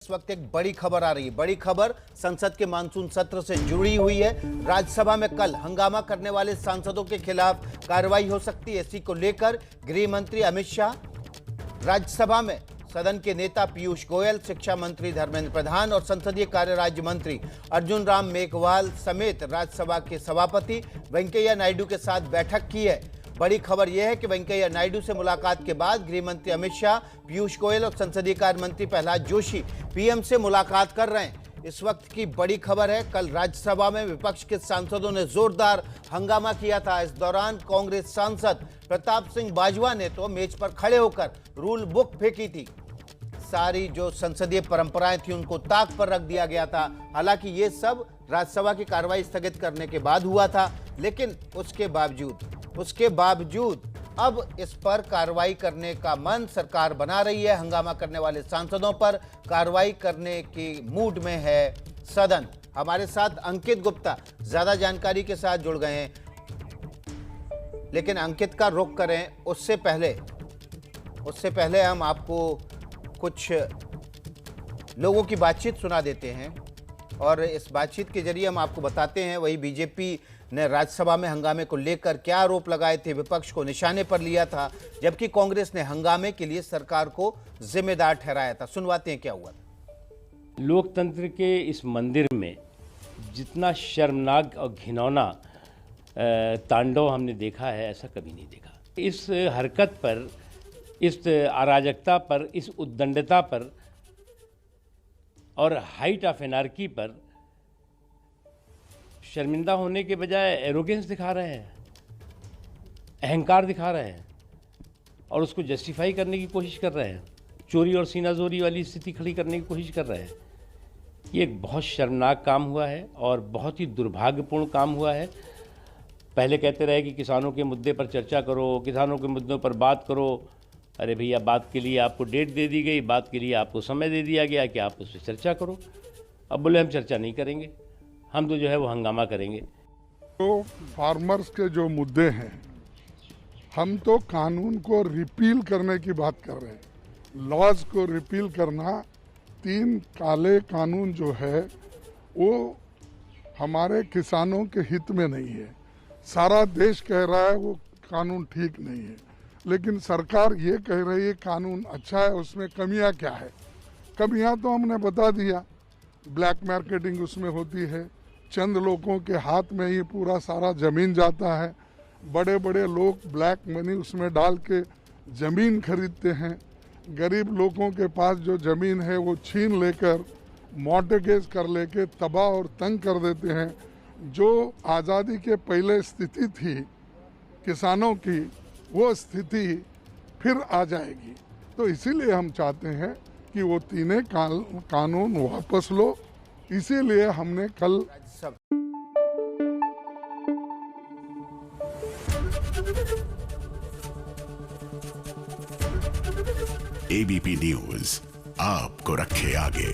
इस वक्त एक बड़ी खबर आ रही है। बड़ी खबर संसद के मानसून सत्र से जुड़ी हुई है। राज्यसभा में कल हंगामा करने वाले सांसदों के खिलाफ कार्रवाई हो सकती है। इसी को लेकर गृह मंत्री अमित शाह, राज्यसभा में सदन के नेता पीयूष गोयल, शिक्षा मंत्री धर्मेंद्र प्रधान और संसदीय कार्य राज्य मंत्री अर्जुन राम मेघवाल समेत राज्यसभा के सभापति वेंकैया नायडू के साथ बैठक की है। बड़ी खबर यह है कि वेंकैया नायडू से मुलाकात के बाद गृह मंत्री अमित शाह, पीयूष गोयल और संसदीय कार्य मंत्री प्रहलाद जोशी पीएम से मुलाकात कर रहे हैं। इस वक्त की बड़ी खबर है, कल राज्यसभा में विपक्ष के सांसदों ने जोरदार हंगामा किया था। इस दौरान कांग्रेस सांसद प्रताप सिंह बाजवा ने तो मेज पर खड़े होकर रूल बुक फेंकी थी। सारी जो संसदीय परंपराएं थी उनको ताक पर रख दिया गया था। हालांकि ये सब राज्यसभा की कार्रवाई स्थगित करने के बाद हुआ था, लेकिन उसके बावजूद अब इस पर कार्रवाई करने का मन सरकार बना रही है। हंगामा करने वाले सांसदों पर कार्रवाई करने की मूड में है सदन। हमारे साथ अंकित गुप्ता ज्यादा जानकारी के साथ जुड़ गए हैं, लेकिन अंकित का रुख करें उससे पहले हम आपको कुछ लोगों की बातचीत सुना देते हैं और इस बातचीत के जरिए हम आपको बताते हैं वही बीजेपी ने राज्यसभा में हंगामे को लेकर क्या आरोप लगाए थे, विपक्ष को निशाने पर लिया था, जबकि कांग्रेस ने हंगामे के लिए सरकार को जिम्मेदार ठहराया था। सुनवाते हैं क्या हुआ था। लोकतंत्र के इस मंदिर में जितना शर्मनाक और घिनौना तांडव हमने देखा है, ऐसा कभी नहीं देखा। इस हरकत पर, इस अराजकता पर, इस उद्दंडता पर और हाइट ऑफ एनार्की पर शर्मिंदा होने के बजाय एरोगेंस दिखा रहे हैं, अहंकार दिखा रहे हैं और उसको जस्टिफाई करने की कोशिश कर रहे हैं। चोरी और सीनाजोरी वाली स्थिति खड़ी करने की कोशिश कर रहे हैं। ये एक बहुत शर्मनाक काम हुआ है और बहुत ही दुर्भाग्यपूर्ण काम हुआ है। पहले कहते रहे कि किसानों के मुद्दे पर चर्चा करो, किसानों के मुद्दों पर बात करो। अरे भैया, बात के लिए आपको डेट दे दी गई, बात के लिए आपको समय दे दिया गया कि आप उस पर चर्चा करो। अब बोले हम चर्चा नहीं करेंगे, हम तो जो है वो हंगामा करेंगे। तो फार्मर्स के जो मुद्दे हैं, हम तो कानून को रिपील करने की बात कर रहे हैं। लॉज को रिपील करना, 3 काले कानून जो है वो हमारे किसानों के हित में नहीं है। सारा देश कह रहा है वो कानून ठीक नहीं है, लेकिन सरकार ये कह रही है कानून अच्छा है। उसमें कमियां क्या है? कमियां तो हमने बता दिया। ब्लैक मार्केटिंग उसमें होती है, चंद लोगों के हाथ में ही पूरा सारा जमीन जाता है। बड़े बड़े लोग ब्लैक मनी उसमें डाल के जमीन खरीदते हैं। गरीब लोगों के पास जो जमीन है वो छीन लेकर मॉर्टगेज कर लेके तबाह और तंग कर देते हैं। जो आज़ादी के पहले स्थिति थी किसानों की, वो स्थिति फिर आ जाएगी। तो इसीलिए हम चाहते हैं कि वो 3 कानून वापस लो। इसीलिए हमने कल एबीपी न्यूज आपको रखे आगे।